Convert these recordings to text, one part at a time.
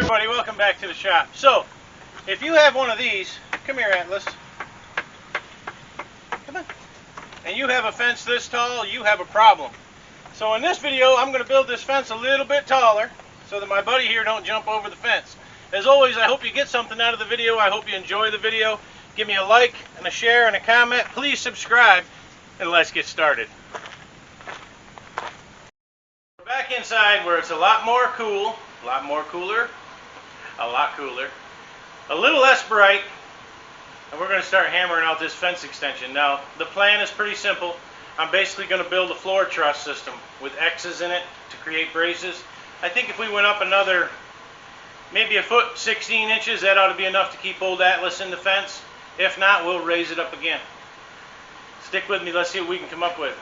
Everybody, welcome back to the shop. So, if you have one of these, come here, Atlas. Come on. And you have a fence this tall, you have a problem. So in this video, I'm going to build this fence a little bit taller so that my buddy here don't jump over the fence. As always, I hope you get something out of the video. I hope you enjoy the video. Give me a like and a share and a comment. Please subscribe, and let's get started. We're back inside where it's a lot more cool, a lot more cooler, a lot cooler, a little less bright, and we're going to start hammering out this fence extension. Now, the plan is pretty simple. I'm basically going to build a floor truss system with X's in it to create braces. I think if we went up another, maybe a foot 16 inches, that ought to be enough to keep old Atlas in the fence. If not, we'll raise it up again. Stick with me, let's see what we can come up with.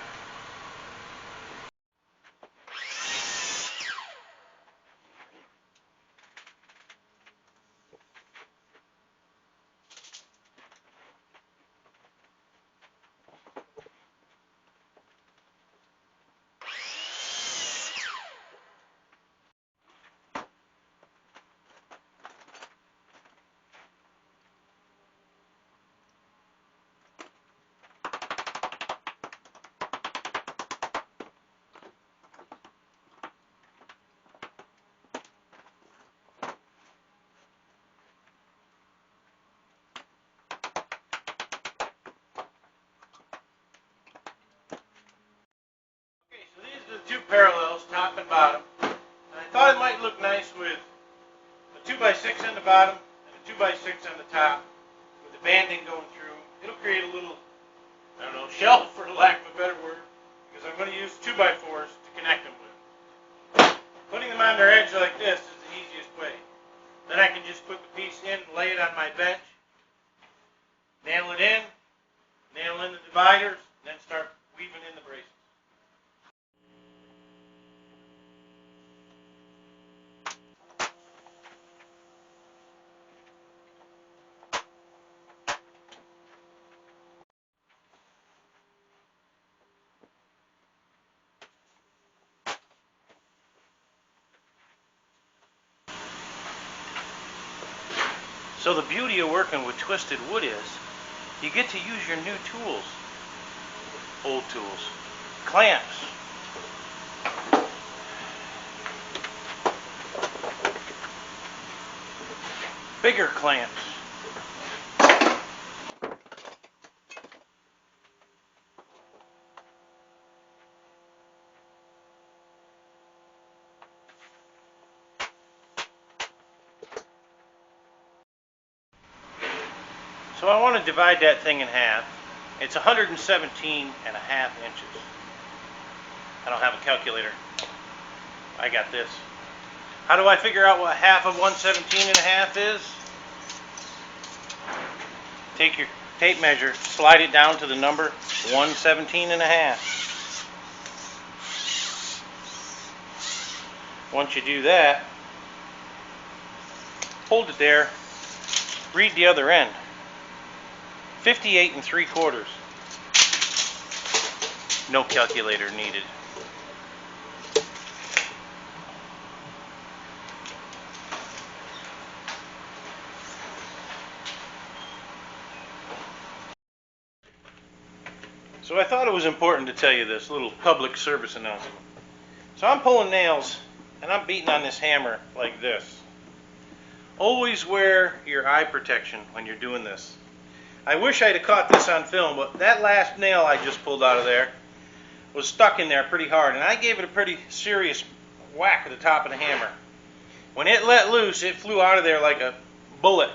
Two parallels, top and bottom. And I thought it might look nice with a 2x6 on the bottom and a 2x6 on the top with the banding going through. It'll create a little, I don't know, shelf for lack of a better word, because I'm going to use 2x4s to connect them with. Putting them on their edge like this is the easiest way. Then I can just put the piece in, lay it on my bench, nail it in, nail in the dividers, and then start weaving in the braces. So the beauty of working with twisted wood is you get to use your new tools, old tools, clamps, bigger clamps. So I want to divide that thing in half. It's 117 and a half inches. I don't have a calculator. I got this. How do I figure out what half of 117 and a half is? Take your tape measure, slide it down to the number 117 and a half. Once you do that, hold it there, read the other end. 58 3/4. No calculator needed. So I thought it was important to tell you this little public service announcement. So I'm pulling nails and I'm beating on this hammer like this. Always wear your eye protection when you're doing this. I wish I'd have caught this on film, but that last nail I just pulled out of there was stuck in there pretty hard, and I gave it a pretty serious whack at the top of the hammer. When it let loose, it flew out of there like a bullet.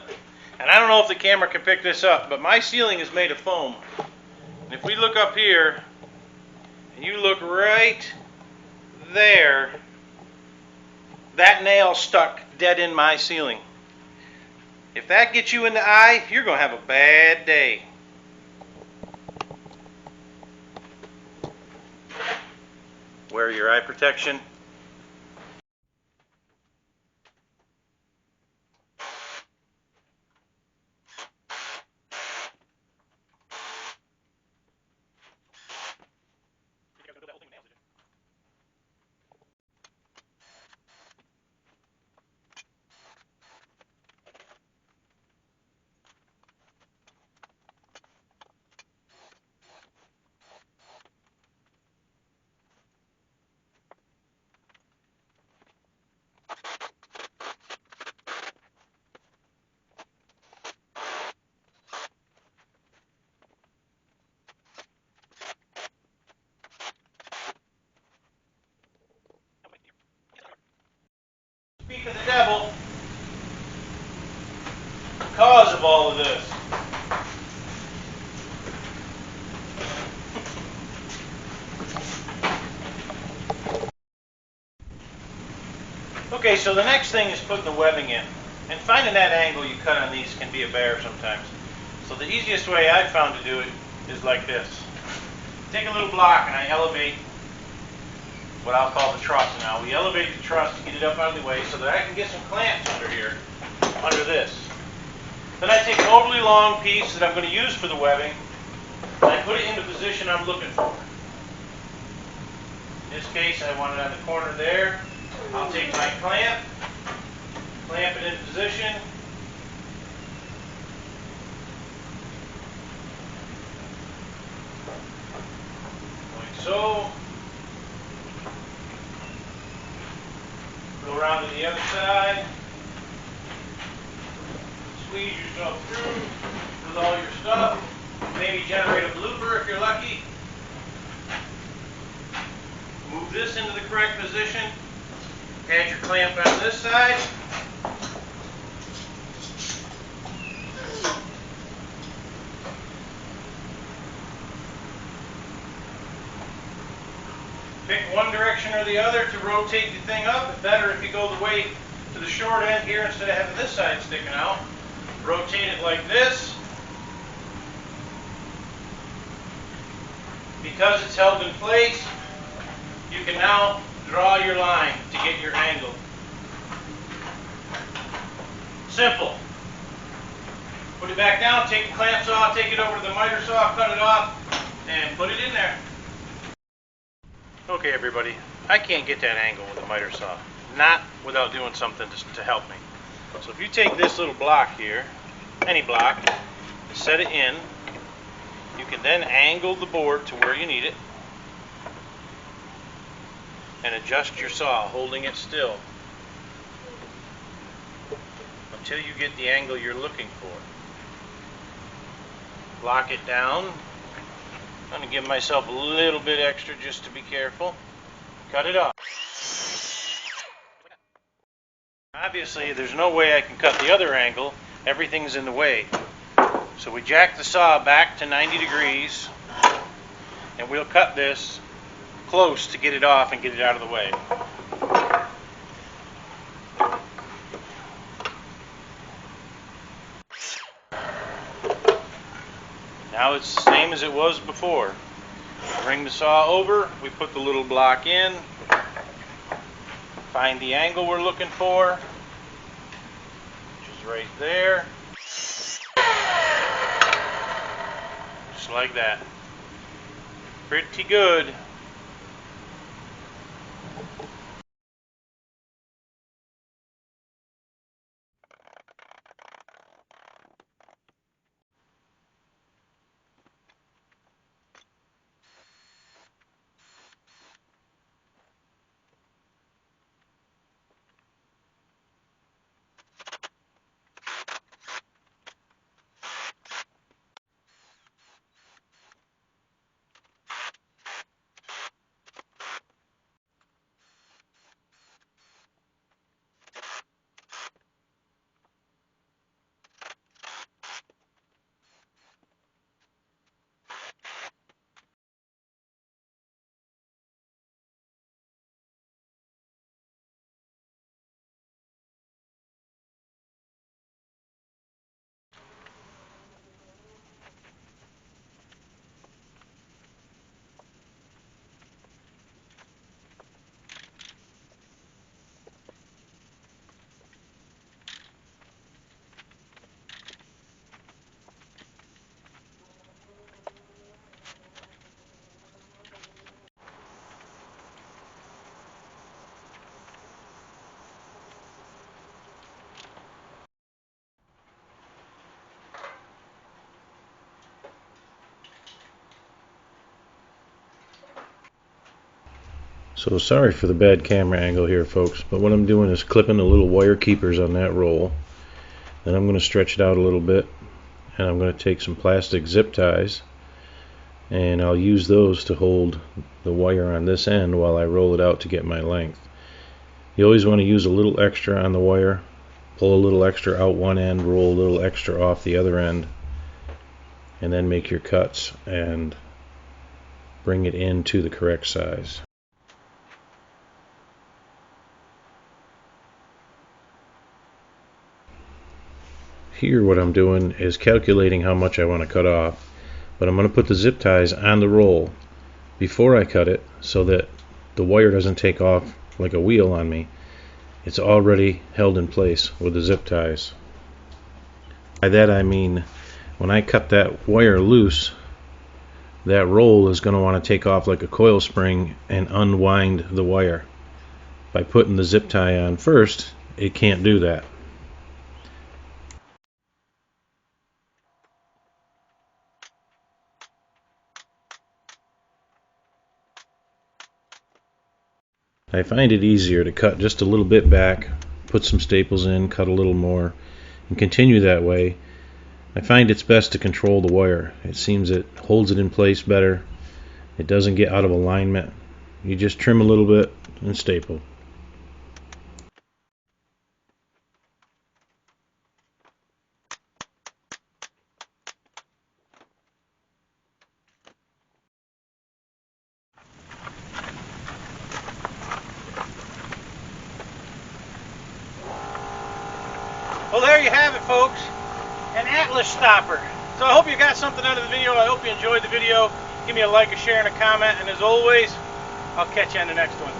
And I don't know if the camera can pick this up, but my ceiling is made of foam. And if we look up here, and you look right there, that nail stuck dead in my ceiling. If that gets you in the eye, you're going to have a bad day. Wear your eye protection. of all of this. Okay, so the next thing is putting the webbing in. And finding that angle you cut on these can be a bear sometimes. So the easiest way I've found to do it is like this. Take a little block and I elevate what I'll call the truss now. We elevate the truss to get it up out of the way so that I can get some clamps under here, under this. Then I take an overly long piece that I'm going to use for the webbing and I put it in the position I'm looking for. In this case, I want it on the corner there. I'll take my clamp it in position, like so. Go around to the other side, squeeze yourself through with all your stuff, maybe generate a blooper if you're lucky. Move this into the correct position, add your clamp on this side. Pick one direction or the other to rotate the thing up. It's better if you go the way to the short end here instead of having this side sticking out. Rotate it like this. Because it's held in place, you can now draw your line to get your angle. Simple. Put it back down, take the clamps off, take it over to the miter saw, cut it off, and put it in there. Okay everybody, I can't get that angle with a miter saw. Not without doing something to help me. So if you take this little block here, any block, and set it in, you can then angle the board to where you need it and adjust your saw, holding it still until you get the angle you're looking for. Lock it down. I'm going to give myself a little bit extra just to be careful. Cut it off. Obviously, there's no way I can cut the other angle. Everything's in the way. So we jack the saw back to 90 degrees, and we'll cut this close to get it off and get it out of the way. Now it's the same as it was before. Bring the saw over, we put the little block in, find the angle we're looking for, which is right there. Just like that. Pretty good. So sorry for the bad camera angle here folks, but what I'm doing is clipping the little wire keepers on that roll. Then I'm going to stretch it out a little bit, and I'm going to take some plastic zip ties and I'll use those to hold the wire on this end while I roll it out to get my length. You always want to use a little extra on the wire pull a little extra out one end, roll a little extra off the other end, and then make your cuts and bring it into the correct size. Here what I'm doing is calculating how much I want to cut off, but I'm going to put the zip ties on the roll before I cut it so that the wire doesn't take off like a wheel on me. It's already held in place with the zip ties. By that I mean when I cut that wire loose, that roll is going to want to take off like a coil spring and unwind the wire. By putting the zip tie on first, it can't do that. I find it easier to cut just a little bit back, put some staples in, cut a little more, and continue that way. I find it's best to control the wire. It seems it holds it in place better. It doesn't get out of alignment. You just trim a little bit and staple. Well, there you have it, folks. An Atlas stopper. So I hope you got something out of the video. I hope you enjoyed the video. Give me a like, a share, and a comment. And as always, I'll catch you on the next one.